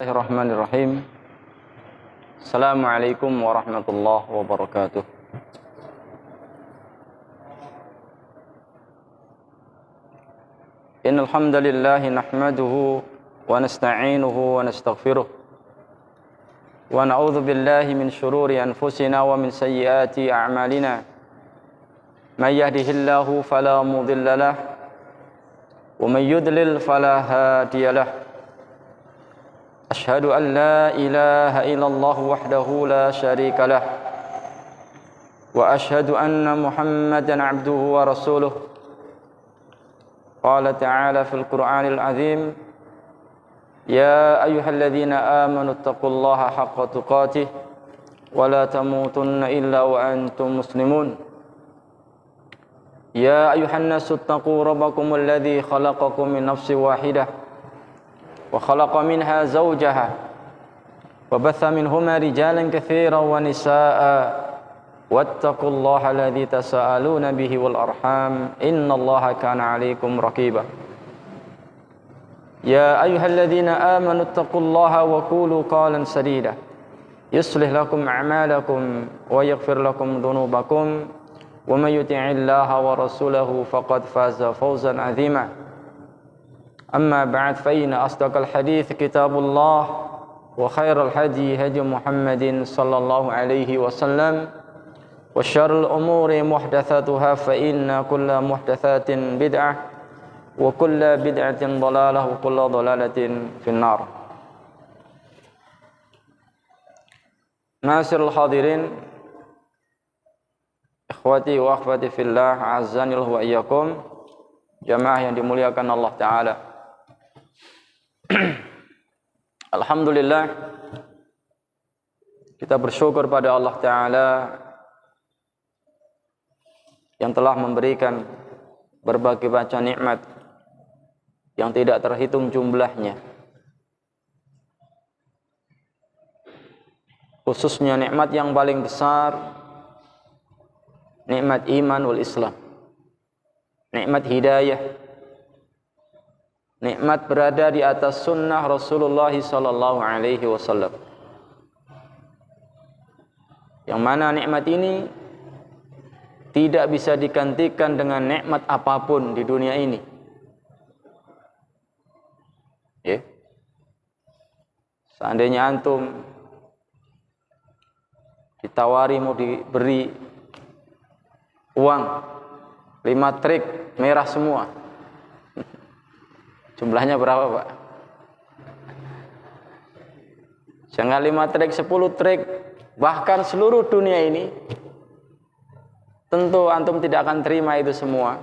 Bismillahirrahmanirrahim. Assalamualaikum warahmatullahi wabarakatuh. Innal hamdalillah nahmaduhu wa nasta'inuhu wa nastaghfiruh wa na'udzu billahi min shururi anfusina wa min sayyiati a'malina. May yahdihillahu fala mudilla lahu wa may yudlil fala hadiya lahu. Asyhadu an la ilaha illallah wahdahu la syarika lah wa asyhadu anna Muhammadan abduhu wa rasuluh. Qala ta'ala fil Qur'anil azim, ya ayyuhalladzina amanu taqullaha haqqa tuqatih wa la tamutunna illa wa antum muslimun. Ya ayyuhan nasu taqu rabbakumul ladzi khalaqakum min nafsin wahidah وخلق منها زوجها وبث منهما رجالا كثيرا ونساء واتقوا الله الذي تساءلون به والأرحام إن الله كان عليكم رقيبا يا أيها الذين آمنوا اتقوا الله وقولوا قولا سديدا يصلح لكم أعمالكم ويغفر لكم ذنوبكم ومن يطع الله ورسوله فقد فاز فوزا عظيما. أما بعد فإن أصدق الحديث كتاب الله وخير الهدي هدي محمد صلى الله عليه وسلم وشر الأمور محدثاتها فإن كل محدثات بدعة وكل بدعة ضلالة وكل ضلالة في النار. Ma'asyiral hadirin, ikhwati wa akhwati fillah, a'azzanillahu wa iyyakum, jamaah yang dimuliakan Allah Ta'ala. Alhamdulillah, kita bersyukur pada Allah Ta'ala yang telah memberikan berbagai macam nikmat yang tidak terhitung jumlahnya, khususnya nikmat yang paling besar, nikmat iman wal Islam, nikmat hidayah, nikmat berada di atas sunnah Rasulullah sallallahu alaihi wasallam. Yang mana nikmat ini tidak bisa digantikan dengan nikmat apapun di dunia ini. Ya. Seandainya antum ditawari mau diberi uang 5 trik merah semua, jumlahnya berapa, Pak? Jangan 5 trik, 10 trik, bahkan seluruh dunia ini, tentu antum tidak akan terima itu semua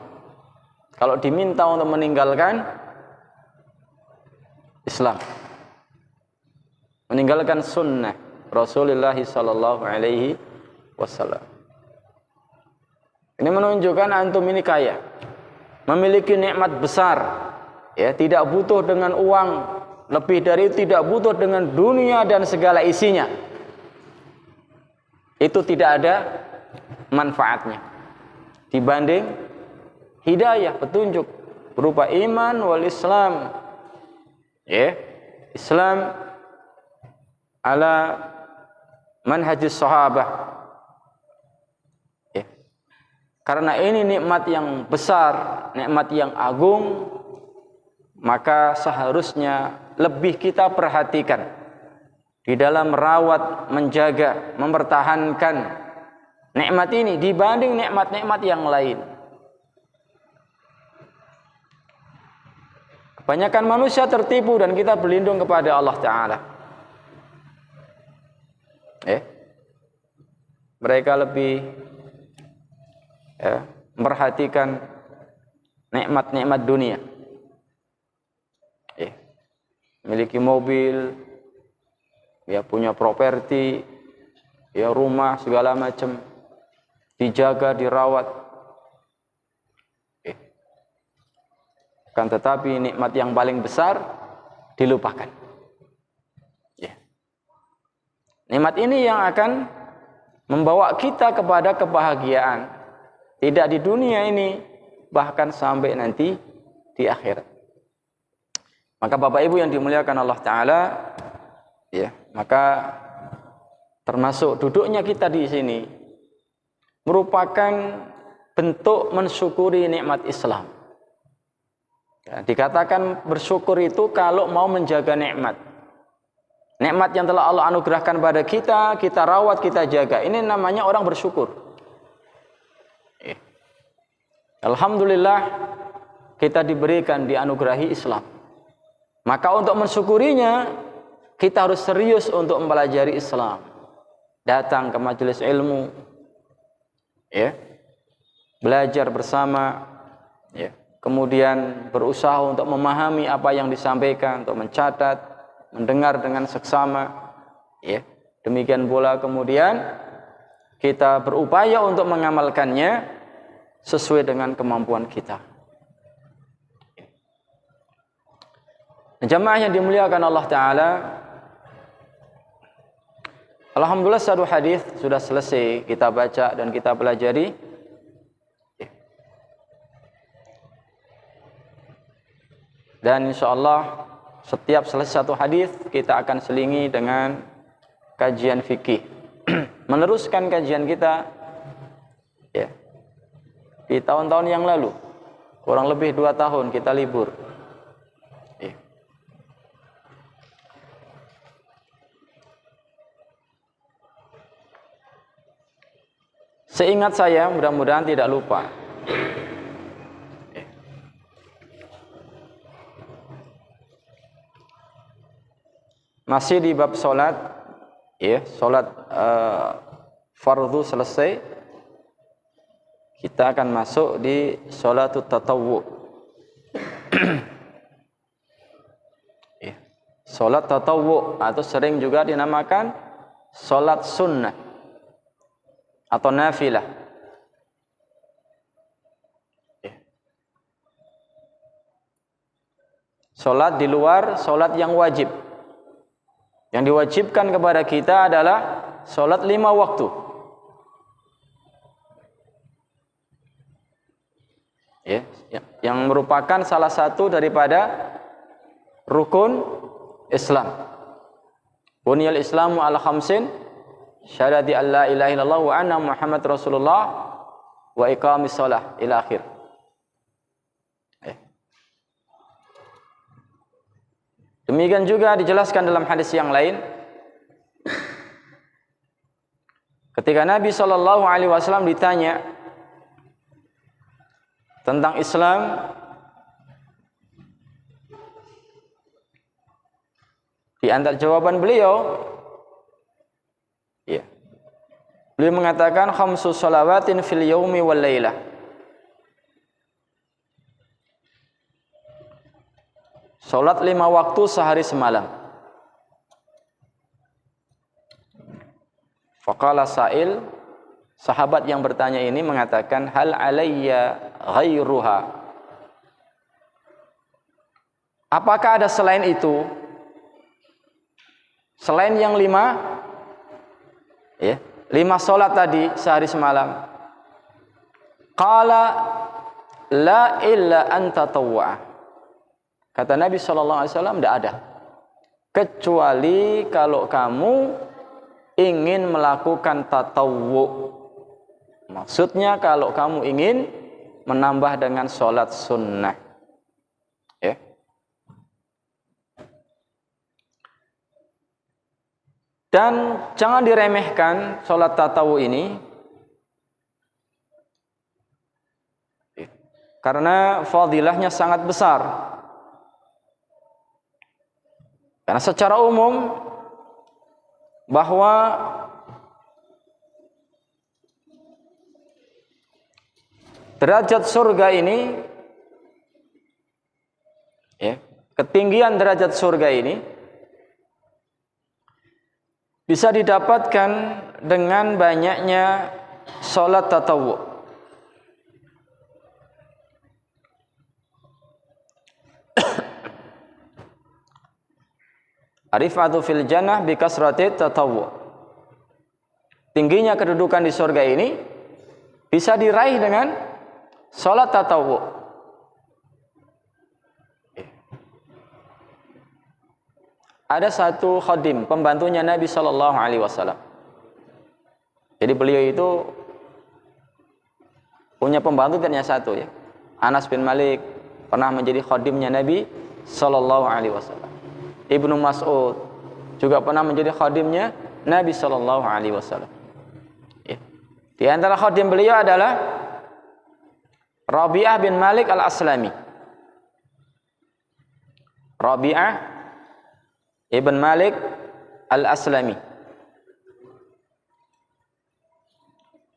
kalau diminta untuk meninggalkan Islam, meninggalkan sunnah Rasulullah sallallahu alaihi wasallam. Ini menunjukkan antum ini kaya, memiliki nikmat besar. Ya, tidak butuh dengan uang, lebih dari itu tidak butuh dengan dunia dan segala isinya. Itu tidak ada manfaatnya dibanding hidayah, petunjuk berupa iman wal Islam. Ya, Islam ala manhajis sahabah. Ya. Karena ini nikmat yang besar, nikmat yang agung, maka seharusnya lebih kita perhatikan di dalam merawat, menjaga, mempertahankan nikmat ini dibanding nikmat-nikmat yang lain. Kebanyakan manusia tertipu dan kita berlindung kepada Allah Ta'ala. Mereka lebih memperhatikan nikmat-nikmat dunia. Memiliki mobil, ya punya properti, ya rumah segala macam, dijaga, dirawat. Kan tetapi nikmat yang paling besar dilupakan. Ya. Nikmat ini yang akan membawa kita kepada kebahagiaan, tidak di dunia ini, bahkan sampai nanti di akhirat. Maka Bapak Ibu yang dimuliakan Allah Ta'ala, Ya, maka termasuk duduknya kita di sini merupakan bentuk mensyukuri nikmat Islam. Ya, dikatakan bersyukur itu kalau mau menjaga nikmat. Nikmat yang telah Allah anugerahkan pada kita, kita rawat, kita jaga. Ini namanya orang bersyukur. Ya. Alhamdulillah kita diberikan, dianugerahi Islam. Maka untuk mensyukurinya, kita harus serius untuk mempelajari Islam. Datang ke majelis ilmu, ya, belajar bersama, ya, kemudian berusaha untuk memahami apa yang disampaikan, untuk mencatat, mendengar dengan seksama, ya. Demikian pula kemudian kita berupaya untuk mengamalkannya sesuai dengan kemampuan kita. Jamaah yang dimuliakan Allah Ta'ala, alhamdulillah satu hadis sudah selesai kita baca dan kita pelajari. Dan insyaallah setiap selesai satu hadis kita akan selingi dengan kajian fikih. Meneruskan kajian kita, ya, di tahun-tahun yang lalu. Kurang lebih 2 tahun kita libur. Seingat saya, mudah-mudahan tidak lupa. Masih di bab sholat, ya, sholat fardu selesai. Kita akan masuk di sholatut tatawwu. Ya, sholat tatawwu atau sering juga dinamakan sholat sunnah atau nafilah. Sholat di luar sholat yang wajib. Yang diwajibkan kepada kita adalah sholat 5 waktu. Ya, yang merupakan salah satu daripada rukun Islam. Bunyal Islamu ala khamsin, syahadati an la ilaha illallah wa anna Muhammad Rasulullah wa iqamis shalah ila akhir. Demikian juga dijelaskan dalam hadis yang lain, ketika Nabi SAW ditanya tentang Islam, di antara jawaban beliau, ya, beliau mengatakan khamsu shalawatin fil yaumi wal lailah. Salat 5 waktu sehari semalam. Faqala sa'il, sahabat yang bertanya ini mengatakan, hal alayya ghairuha. Apakah ada selain itu? Selain yang 5, ya, 5 salat tadi sehari semalam. Qala la illa an tatawwa. Kata Nabi SAW, tidak ada. Kecuali kalau kamu ingin melakukan tatawwu. Maksudnya kalau kamu ingin menambah dengan sholat sunnah. Ya. Dan jangan diremehkan sholat tatawwu ini. Karena fadilahnya sangat besar. Karena secara umum bahwa derajat surga ini, ya, ketinggian derajat surga ini bisa didapatkan dengan banyaknya sholat tatawwu. Arifatu fil jannah bi kasrati tatawwu. Tingginya kedudukan di surga ini bisa diraih dengan salat tatawwu. ada satu khadim, pembantunya Nabi sallallahu alaihi wasallam. Jadi beliau itu punya pembantu ternyata satu ya. Anas bin Malik pernah menjadi khadimnya Nabi sallallahu alaihi wasallam. Ibnu Mas'ud juga pernah menjadi khadimnya Nabi sallallahu alaihi wasallam. Ya. Di antara khadim beliau adalah Rabi'ah bin Malik al-Aslami. Rabi'ah ibn Malik al-Aslami.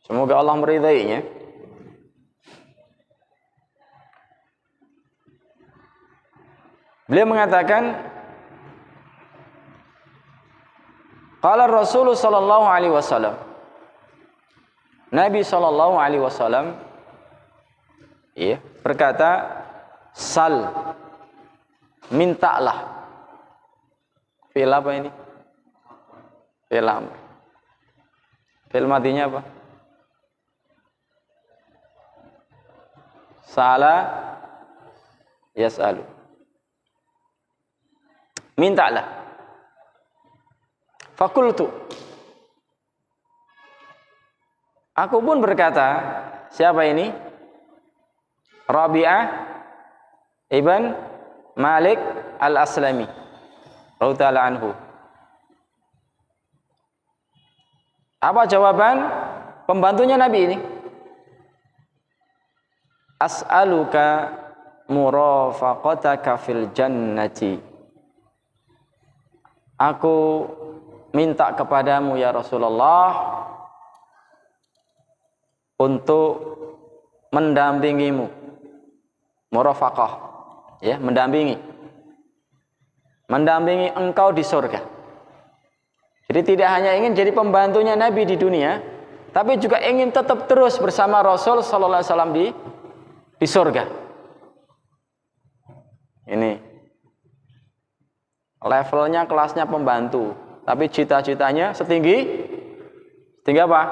Semoga Allah meridainya. Beliau mengatakan, qala Rasulullah sallallahu alaihi wasallam. Nabi sallallahu alaihi wasallam berkata, sal, mintalah. Fi'il apa ini? Fi'il amr. Fi'il madinya apa? Sa'ala yas'alu. Mintalah. Fakultu. Aku pun berkata, siapa ini? Rabi'ah ibn Malik al-Aslami radhiyallahu ta'ala anhu. Apa jawaban pembantunya Nabi ini? As'aluka murafaqataka fil jannati. Aku minta kepadamu ya Rasulullah untuk mendampingimu. Murafaqah, ya, mendampingi engkau di surga. Jadi tidak hanya ingin jadi pembantunya Nabi di dunia, tapi juga ingin tetap terus bersama Rasul sallallahu alaihi wasallam di surga. Ini levelnya, kelasnya pembantu, tapi cita-citanya setinggi apa?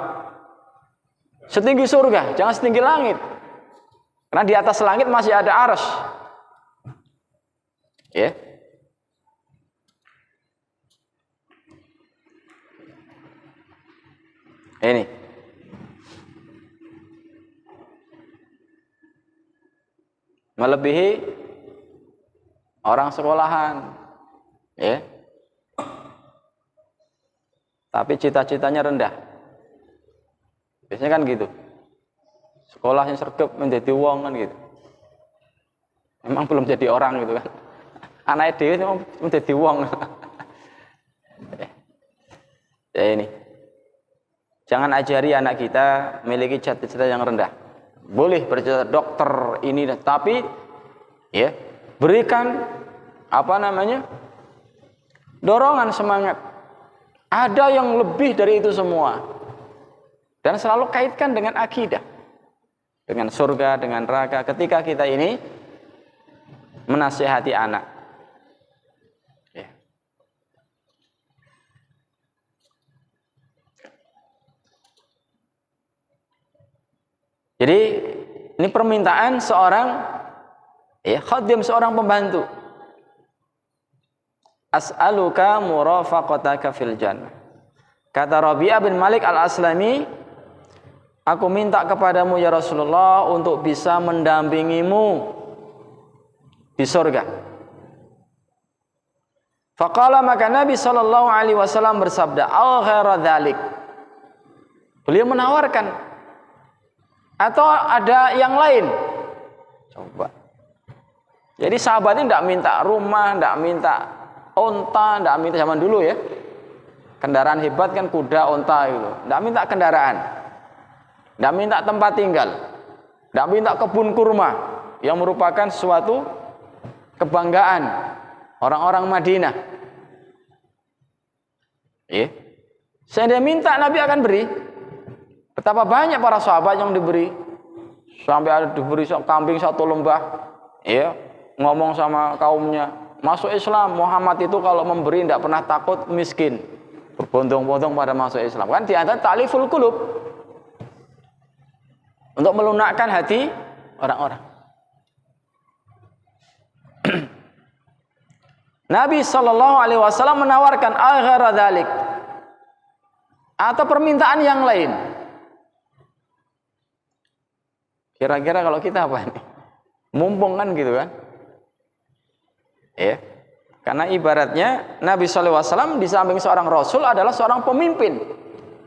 Setinggi surga, jangan setinggi langit. Karena di atas langit masih ada arsy. Ya. Ini. Melebihi orang sekolahan. Ya. Tapi cita-citanya rendah. Biasanya kan gitu. Sekolahnya sergap menjadi wong kan gitu. Memang belum jadi orang gitu kan. Anak dhewe memang menjadi wong. Ya ini. Jangan ajari anak kita memiliki cita-cita yang rendah. Boleh bercita dokter ini, tapi ya berikan dorongan, semangat. Ada yang lebih dari itu semua. Dan selalu kaitkan dengan akidah. Dengan surga, dengan neraka. Ketika kita ini menasihati anak. Ya. Jadi ini permintaan seorang khadim, seorang pembantu. As'aluka murafaqataka fil jannah. Kata Rabi'ah bin Malik al-Aslami, aku minta kepadamu ya Rasulullah untuk bisa mendampingimu di surga. Faqala, maka Nabi sallallahu alaihi wasallam bersabda, al ghaira dzalik. Beliau menawarkan, atau ada yang lain? Coba. Jadi sahabatnya tidak minta rumah, tidak minta onta, tidak minta zaman dulu ya. Kendaraan hebat kan kuda, onta gitu. Tidak minta kendaraan. Tidak minta tempat tinggal. Tidak minta kebun kurma yang merupakan suatu kebanggaan orang-orang Madinah. Saya minta, Nabi akan beri. Betapa banyak para sahabat yang diberi. Sampai ada diberi kambing satu lembah. Ngomong sama kaumnya, masuk Islam. Muhammad itu kalau memberi tidak pernah takut miskin. Berbondong-bondong pada masuk Islam. Kan di antara ta'liful qulub. Untuk melunakkan hati orang-orang. Nabi sallallahu alaihi wasallam menawarkan aghaira dzalik, atau permintaan yang lain. Kira-kira kalau kita apa nih? Mumpung kan gitu kan? Ya. Karena ibaratnya Nabi sallallahu alaihi wasallam di samping seorang rasul adalah seorang pemimpin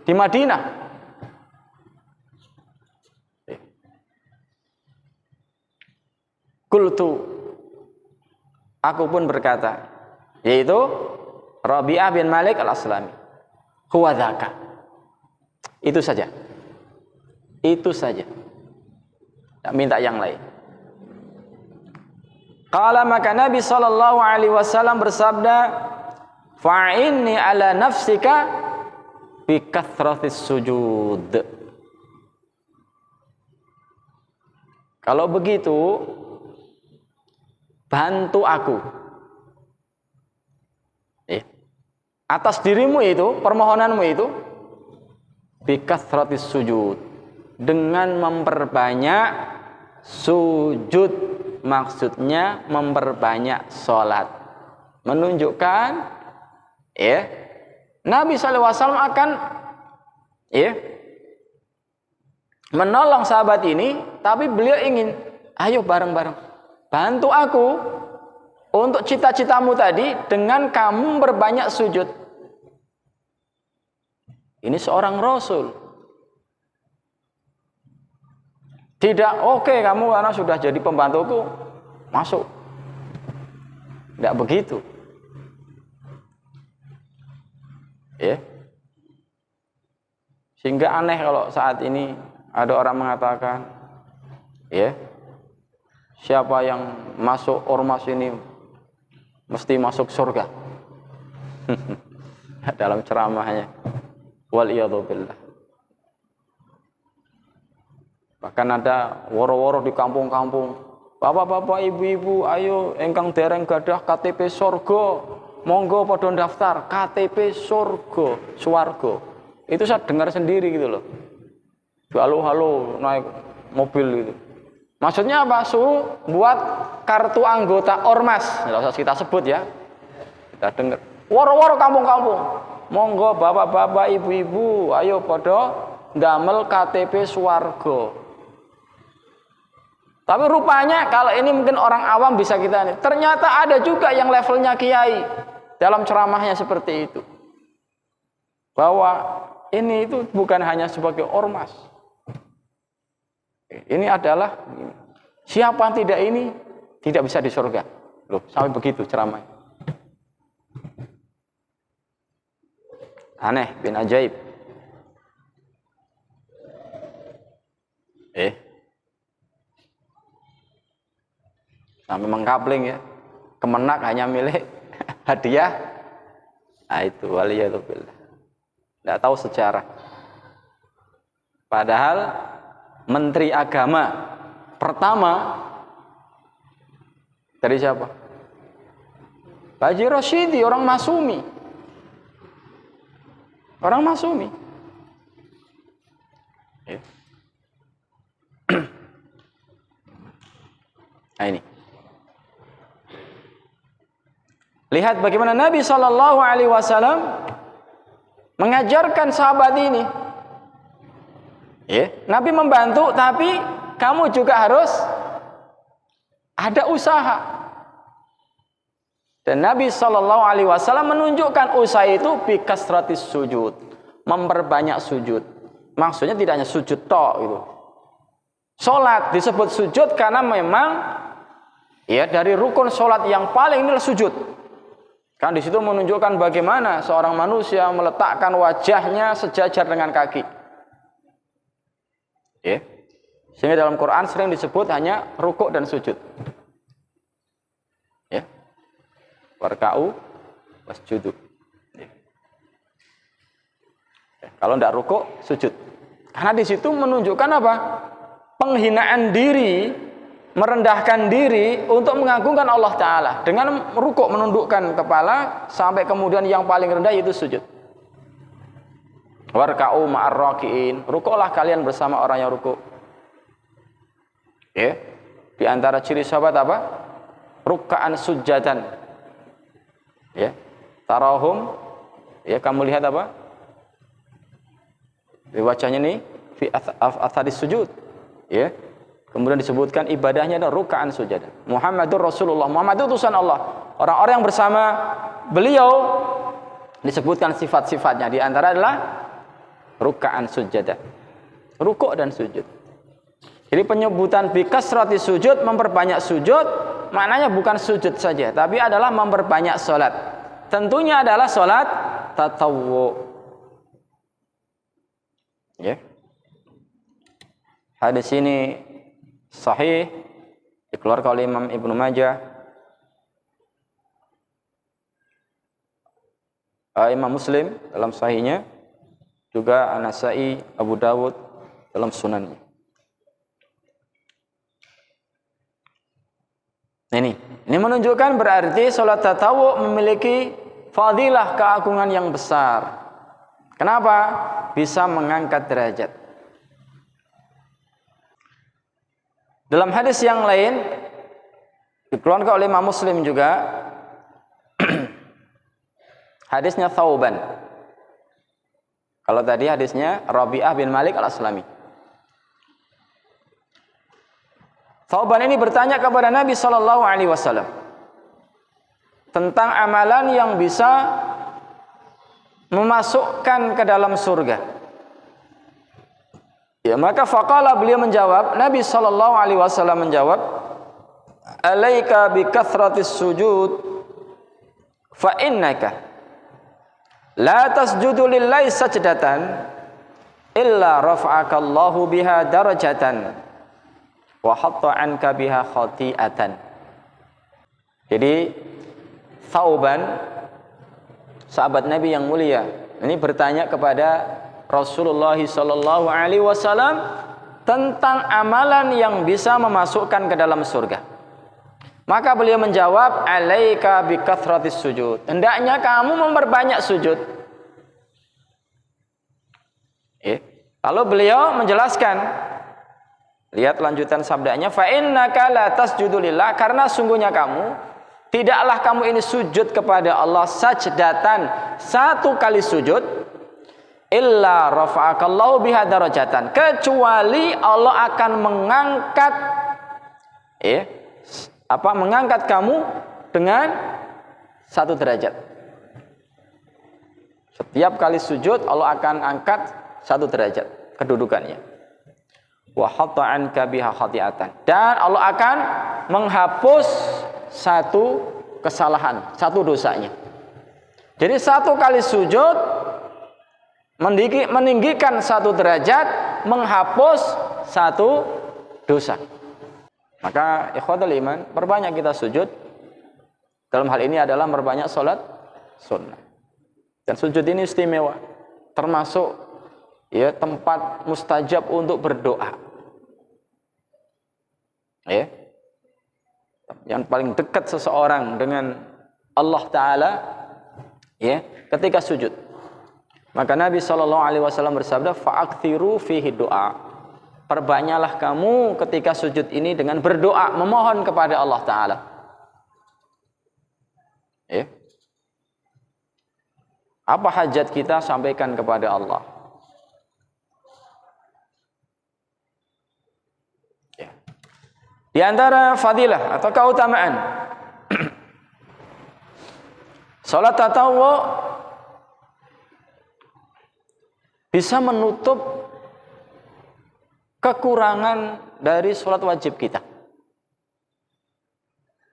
di Madinah. Qultu, aku pun berkata, yaitu Rabi'ah bin Malik al-Aslami, huwa dzaka. Itu saja. Itu saja. Tak minta yang lain. Qala, maka Nabi sallallahu alaihi wasallam bersabda, fa'inni ala nafsika bi kathratis sujud. Kalau begitu, bantu aku atas dirimu itu, permohonanmu itu, bi kathratis sujud, dengan memperbanyak sujud. Maksudnya memperbanyak sholat, menunjukkan Nabi SAW akan menolong sahabat ini, tapi beliau ingin, ayo bareng-bareng bantu aku untuk cita-citamu tadi dengan kamu berbanyak sujud. Ini seorang rasul. Tidak, oke, kamu karena sudah jadi pembantuku, masuk. Tidak begitu. Sehingga aneh kalau saat ini ada orang mengatakan, siapa yang masuk ormas ini mesti masuk surga. Dalam ceramahnya. Waliyadzubillah. Bahkan ada woro-woro di kampung-kampung. Bapak-bapak, ibu-ibu, ayo engkang dereng gadah KTP surga, monggo padha daftar KTP surga, swarga. Itu saya dengar sendiri gitu loh. Halo-halo naik mobil gitu. Maksudnya apa? Buat kartu anggota ormas. Enggak usah kita sebut ya. Kita dengar. Woro-woro kampung-kampung. Monggo bapak-bapak, ibu-ibu, ayo padha ndamel KTP swarga. Tapi rupanya kalau ini mungkin orang awam bisa kita nih. Ternyata ada juga yang levelnya kiai dalam ceramahnya seperti itu. Bahwa ini itu bukan hanya sebagai ormas. Ini adalah siapa tidak ini tidak bisa di surga. Loh, sampai begitu ceramahnya. Aneh bin ajaib. Sampai mengkapling ya. Kemenak hanya milik hadiah. Nah itu waliyadzubillah. Tidak tahu sejarah. Padahal Menteri Agama pertama dari siapa? Pak Haji Rosyidi, orang Masumi. Orang Masumi. Nah ini. Lihat bagaimana Nabi Shallallahu Alaihi Wasallam mengajarkan sahabat ini. Nabi membantu, tapi kamu juga harus ada usaha. Dan Nabi Shallallahu Alaihi Wasallam menunjukkan usaha itu bi kasratis sujud, memperbanyak sujud. Maksudnya tidak hanya sujud tok gitu. Salat disebut sujud karena memang dari rukun salat yang paling inilah sujud. Kan di situ menunjukkan bagaimana seorang manusia meletakkan wajahnya sejajar dengan kaki. Sehingga dalam Quran sering disebut hanya rukuk dan sujud. Warka'u wasjudu. Kalau tidak rukuk, sujud. Karena di situ menunjukkan apa? Penghinaan diri, merendahkan diri untuk mengagungkan Allah Ta'ala dengan rukuk, menundukkan kepala sampai kemudian yang paling rendah yaitu sujud. Warka'u ma'ar raki'in, rukuklah kalian bersama orang yang rukuk. Di antara ciri sahabat apa? Ruk'an sujadan, Ya. Tarahum, ya kamu lihat apa? Di wajahnya nih fi atharis sujud. Ya. Kemudian disebutkan ibadahnya adalah ruk'an sujud. Muhammadur Rasulullah, Muhammad itu utusan Allah. Orang-orang yang bersama beliau disebutkan sifat-sifatnya, di antara adalah ruk'an sujud. Rukuk dan sujud. Jadi penyebutan bi kasrati sujud, memperbanyak sujud, maknanya bukan sujud saja, tapi adalah memperbanyak salat. Tentunya adalah salat tatawwu. Ya. Hadis ini sahih, dikeluarkan oleh Imam Ibnu Majah, Imam Muslim dalam sahihnya, juga An-Nasa'i, Abu Dawud dalam sunannya. Ini menunjukkan berarti salat tatawwu memiliki fadilah, keagungan yang besar. Kenapa? Bisa mengangkat derajat. Dalam hadis yang lain dikeluarkan oleh Imam Muslim juga, hadisnya Thauban. Kalau tadi hadisnya Rabi'ah bin Malik al-Aslami. Thauban ini bertanya kepada Nabi SAW tentang amalan yang bisa memasukkan ke dalam surga. Ya, maka faqala, beliau menjawab, Nabi SAW menjawab, alaika bi kathratis sujud fa innaka la tasjudu lillahi sajdatan illa rafa'aka Allahu biha darajatan wa hatta anka biha khati'atan. Jadi Thauban, sahabat Nabi yang mulia, ini bertanya kepada Rasulullah SAW tentang amalan yang bisa memasukkan ke dalam surga. Maka beliau menjawab, alaika bi kathratis sujud. Hendaknya kamu memperbanyak sujud. Lalu beliau menjelaskan, lihat lanjutan sabdanya, fa innaka la tasjudu lillah, karena sungguhnya kamu tidaklah kamu ini sujud kepada Allah sajdatan, satu kali sujud, illa rafa'akallahu biha darajatan, kecuali Allah akan mengangkat mengangkat kamu dengan satu derajat. Setiap kali sujud Allah akan angkat satu derajat kedudukannya. Wa hatta anka biha khati'atan, dan Allah akan menghapus satu kesalahan, satu dosanya. Jadi satu kali sujud meninggikan satu derajat, menghapus satu dosa. Maka ikhwatul iman, perbanyak kita sujud. Dalam hal ini adalah memperbanyak salat sunnah. Dan sujud ini istimewa, termasuk ya tempat mustajab untuk berdoa. Ya. Yang paling dekat seseorang dengan Allah Ta'ala ya ketika sujud. Maka Nabi SAW bersabda, fa'akthiru fihi doa. Perbanyaklah kamu ketika sujud ini dengan berdoa, memohon kepada Allah Ta'ala. Ya. Apa hajat kita, sampaikan kepada Allah. Ya. Di antara fadilah atau keutamaan salat tatawwu bisa menutup kekurangan dari sholat wajib kita.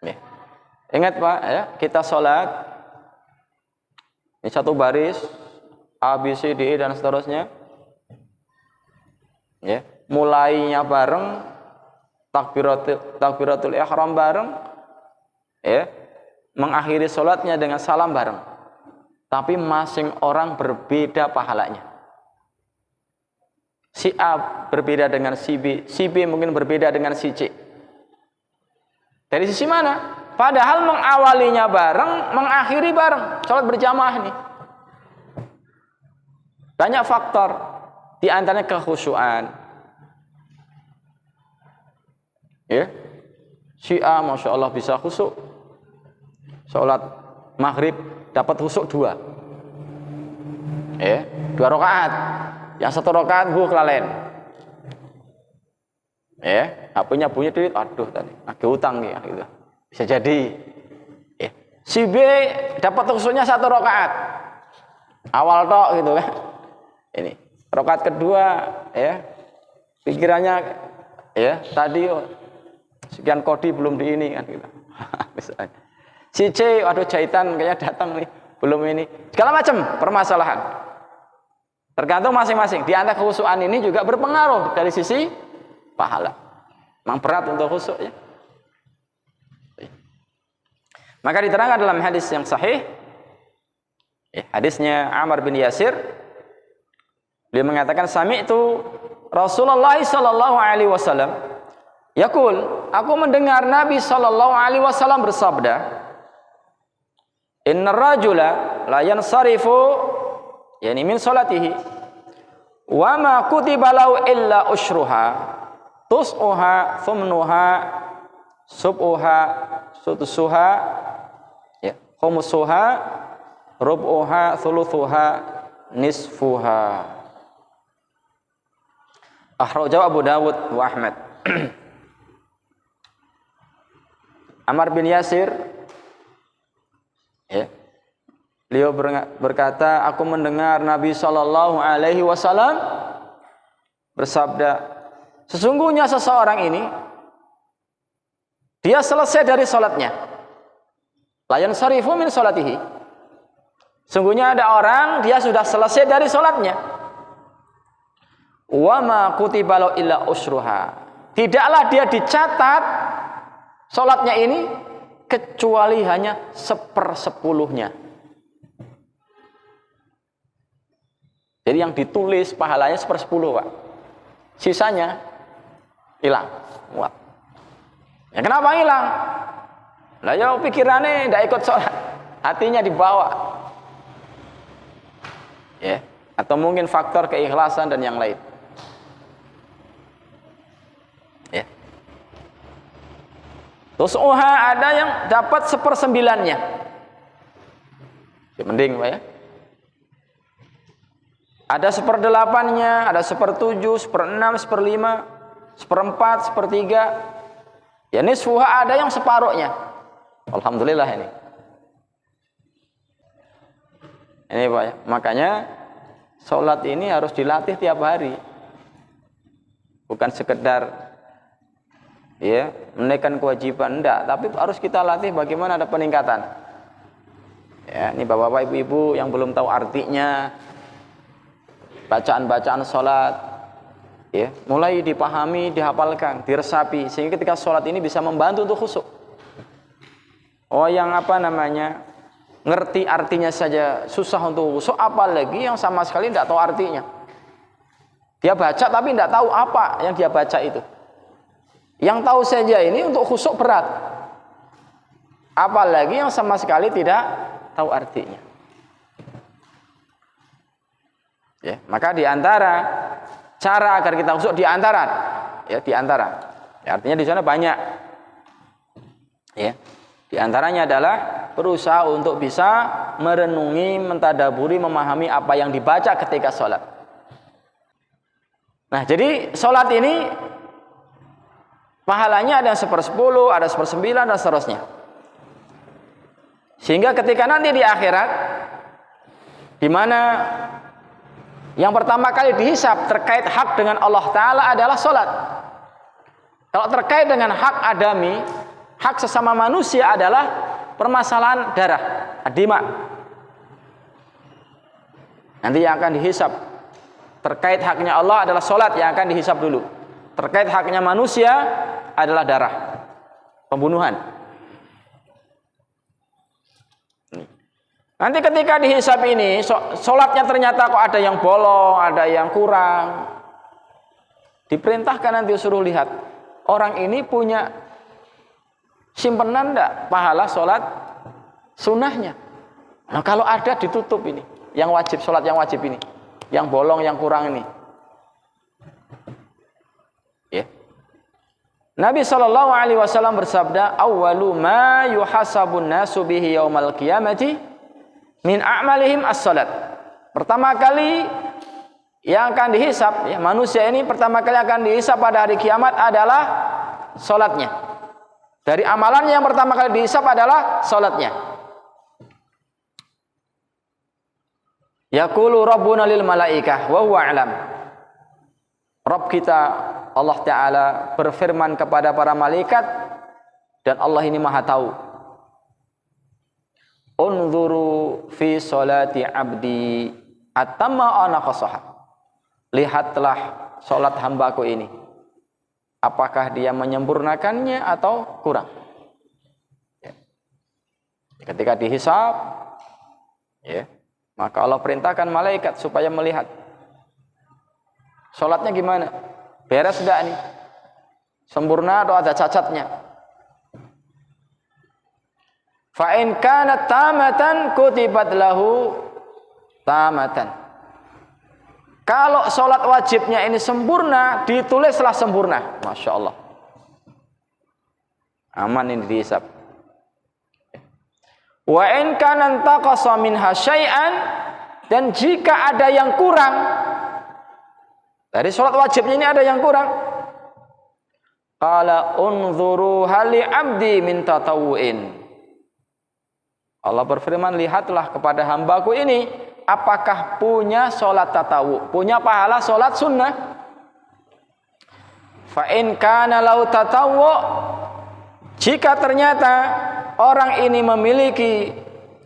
Ya. Ingat Pak, ya, kita sholat ini satu baris A, B, C, D, E dan seterusnya. Ya, mulainya bareng, takbiratul ihram bareng, ya, mengakhiri sholatnya dengan salam bareng. Tapi masing orang berbeda pahalanya. Si A berbeda dengan si B mungkin berbeda dengan si C. Dari sisi mana? Padahal mengawalinya bareng, mengakhiri bareng, sholat berjamaah nih. Banyak faktor, di antaranya kekhusyuan. Ya, si A masya Allah bisa khusyuk, sholat maghrib dapat khusuk 2. 2 rakaat. Yang 1 rakaat kelalen. HP-nya bunyi, aduh tadi lagi utang nih gitu. Bisa jadi. Si B dapat khusuknya 1 rakaat. Awal tok gitu kan. Ini rakaat kedua pikirannya tadi sekian kodi belum di ini kan gitu. Misalnya. Si C, aduh jahitan kayaknya datang nih, belum ini. Segala macam permasalahan. Tergantung masing-masing. Di antara khusukan ini juga berpengaruh dari sisi pahala. Memang berat untuk khusuk ya. Maka diterangkan dalam hadis yang sahih, hadisnya Ammar bin Yasir, beliau mengatakan sami'tu Rasulullah sallallahu alaihi wasallam yaqul, aku mendengar Nabi sallallahu alaihi wasallam bersabda, innar rajula la yansarifu yani min salatihi wa ma kutiba lahu illa ushruha tus'uha thumnuha sub'uha sutusuha khumusuha rub'uha thuluthuha nisfuha. Akhrajahu Abu Dawud wa Ahmad. Ammar bin Yasir beliau berkata, aku mendengar Nabi sallallahu alaihi wasallam bersabda, sesungguhnya seseorang ini dia selesai dari salatnya. La yansarifu min salatihi. Sungguhnya ada orang dia sudah selesai dari salatnya. Wa ma kutiba lahu illa usruha. Tidaklah dia dicatat salatnya ini kecuali hanya 1/10-nya. Jadi yang ditulis pahalanya 1/10, Pak. Sisanya hilang. Wah. Ya kenapa hilang? Lah ya pikirannya tidak ikut sholat, hatinya dibawa. Atau mungkin faktor keikhlasan dan yang lain. Terus ada yang dapat 1/9-nya. Ya, mending Pak ya. Ada 1/8-nya, ada 1/7, 1/6, 1/5, 1/4, 1/3. Ya nisfuha ada yang separuhnya. Alhamdulillah ini. Ini Pak ya. Makanya sholat ini harus dilatih tiap hari. Bukan sekedar menaikkan kewajiban, enggak, tapi harus kita latih bagaimana ada peningkatan. Ini bapak-bapak, ibu-ibu yang belum tahu artinya bacaan-bacaan sholat, mulai dipahami, dihafalkan, diresapi, sehingga ketika sholat ini bisa membantu untuk khusyuk. Yang ngerti artinya saja susah untuk khusyuk, apalagi yang sama sekali tidak tahu artinya. Dia baca tapi tidak tahu apa yang dia baca itu. Yang tahu saja ini untuk khusyuk berat, apalagi yang sama sekali tidak tahu artinya. Maka diantara cara agar kita khusyuk diantara, artinya di sana banyak. Di antaranya adalah berusaha untuk bisa merenungi, mentadaburi, memahami apa yang dibaca ketika sholat. Nah, jadi sholat ini pahalanya ada yang 1/10, ada 1/9 dan seterusnya. Sehingga ketika nanti di akhirat, di mana yang pertama kali dihisab terkait hak dengan Allah Ta'ala adalah sholat. Kalau terkait dengan hak adami, hak sesama manusia adalah permasalahan darah, adima. Nanti yang akan dihisab terkait haknya Allah adalah sholat yang akan dihisab dulu. Terkait haknya manusia adalah darah, pembunuhan. Nanti ketika dihisab ini, sholatnya ternyata kok ada yang bolong, ada yang kurang. Diperintahkan nanti suruh lihat, orang ini punya simpenan enggak pahala sholat sunnahnya. Nah, kalau ada ditutup ini, yang wajib, sholat yang wajib ini, yang bolong, yang kurang ini. Nabi sallallahu alaihi wasallam bersabda, "Awwalu ma yuhasabun nasu bihi yaumal qiyamati min a'malihim as-salat." Pertama kali yang akan dihisab, ya, manusia ini pertama kali akan dihisab pada hari kiamat adalah salatnya. Dari amalannya yang pertama kali dihisab adalah salatnya. Yaqulu rabbuna lil malaikah wa huwa a'lam. Rabb kita Allah Ta'ala berfirman kepada para malaikat dan Allah ini maha tahu. Unzuru fi salati abdi atamma ana qasaha. Lihatlah salat hambaku ini. Apakah dia menyempurnakannya atau kurang? Ya. Ketika dihisab, ya, maka Allah perintahkan malaikat supaya melihat salatnya gimana? Beres enggak nih? Sempurna atau ada cacatnya? Fa in kanat tamatan kutibat lahu tamatan. Kalau salat wajibnya ini sempurna, ditulislah sempurna. Masya Allah. Aman ini dihisab. Wa in kana taqasa minha syai'an, dan jika ada yang kurang dari salat wajibnya ini, ada yang kurang, qala unzuru hali abdi min tatawu'in. Allah berfirman, lihatlah kepada hambaku ini apakah punya salat tatawu, punya pahala salat sunnah. Fa in kana lau tatawu, jika ternyata orang ini memiliki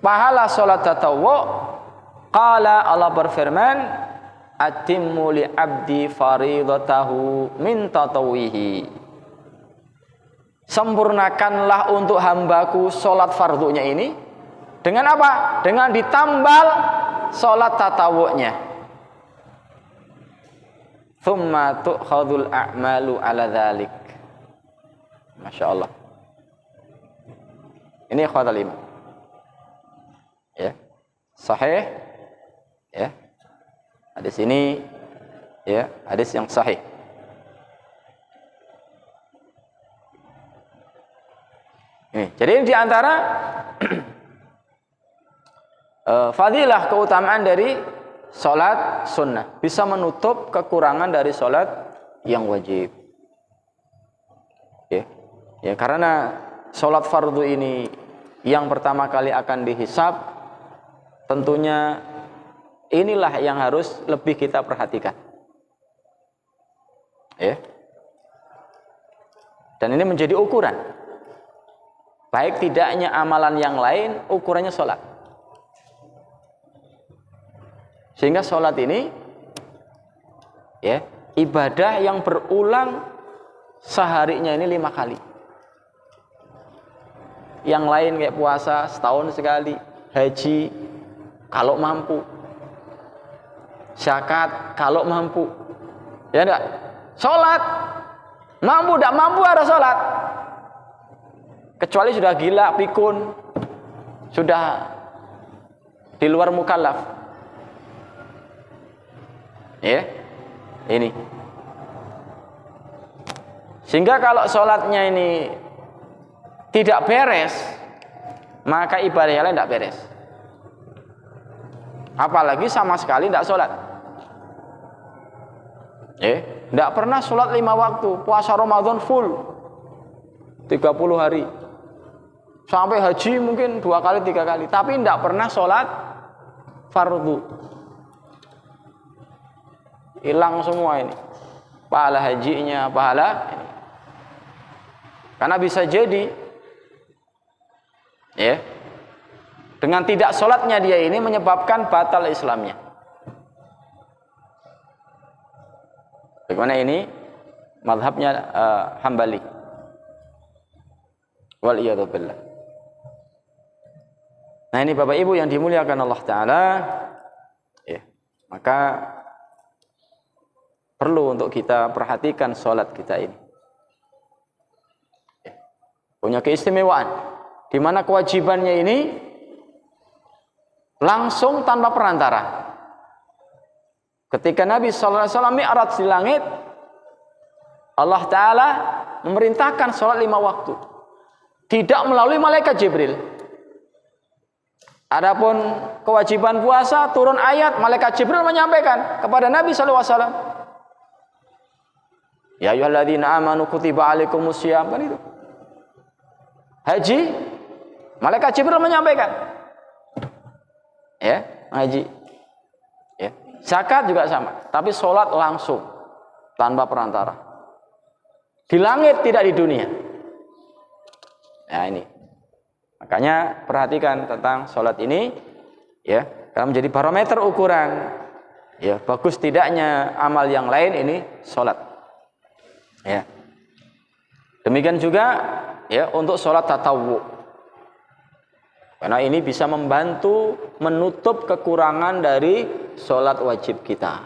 pahala salat tatawu, qala, Allah berfirman, atimmu li abdi faridatahu min tatawihi. Sempurnakanlah untuk hambaku salat fardunya ini dengan apa? Dengan ditambal salat tatawu'nya. Thumma tu'khadul a'malu ala dhalik. Masya Allah. Ini ikhwatal iman. Ya. Sahih. Ya. Hadis ini, ya, hadis yang sahih. Ini. Jadi ini diantara fadilah, keutamaan dari sholat sunnah, bisa menutup kekurangan dari sholat yang wajib. Ya, ya, karena sholat fardu ini yang pertama kali akan dihisab, tentunya inilah yang harus lebih kita perhatikan. Ya. Dan ini menjadi ukuran. Baik tidaknya amalan yang lain, ukurannya sholat. Sehingga sholat ini, ya, ibadah yang berulang seharinya ini 5 kali. Yang lain kayak puasa setahun sekali, haji kalau mampu, zakat kalau mampu, ya enggak? Sholat mampu tidak mampu harus sholat. Kecuali sudah gila, pikun, sudah di luar mukallaf. Ya, ini. Sehingga kalau sholatnya ini tidak beres, maka ibadah yang lain tidak beres. Apalagi sama sekali tidak sholat. Tidak pernah sholat 5 waktu, puasa Ramadan full 30 hari, sampai haji mungkin 2 kali 3 kali, tapi tidak pernah sholat fardu. Hilang semua ini, pahala hajinya, pahala ini. Karena bisa jadi, ya, dengan tidak sholatnya dia ini menyebabkan batal Islamnya. Bagaimana ini mazhabnya Hambali. Wal iyadu billah. Nah, ini Bapak Ibu yang dimuliakan Allah Ta'ala, ya, maka perlu untuk kita perhatikan sholat kita ini. Punya keistimewaan, di mana kewajibannya ini langsung tanpa perantara. Ketika Nabi SAW mi'raj di langit, Allah Ta'ala memerintahkan sholat 5 waktu. Tidak melalui malaikat Jibril. Adapun kewajiban puasa, turun ayat, malaikat Jibril menyampaikan kepada Nabi SAW. Ya ayyuhalladzina amanu kutiba alaikumussyiyam, kan itu. Haji, malaikat Jibril menyampaikan. Ya, haji. Ya. Zakat juga sama, tapi sholat langsung tanpa perantara. Di langit, tidak di dunia. Nah ini. Makanya perhatikan tentang sholat ini, ya, karena menjadi barometer ukuran, ya, bagus tidaknya amal yang lain ini sholat. Ya. Demikian juga, ya, untuk sholat tatawwu. Karena ini bisa membantu menutup kekurangan dari sholat wajib kita.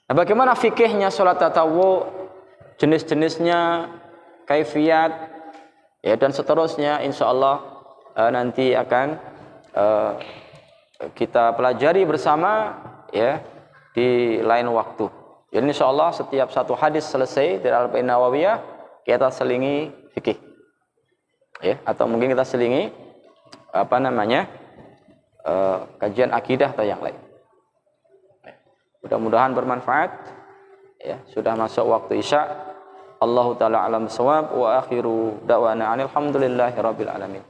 Nah, bagaimana fikihnya sholat tatawwu, jenis-jenisnya, kaifiyat, ya, dan seterusnya, insya Allah nanti akan kita pelajari bersama, ya, di lain waktu. Jadi insya Allah setiap satu hadis selesai dari Al-Arba'in Nawawiyah, kita selingi fikih, ya, atau mungkin kita selingi kajian akidah atau yang lain. Mudah-mudahan bermanfaat. Ya, sudah masuk waktu Isya. Allahu taala alam shawab wa akhiru da'wana alhamdulillahi rabbil alamin.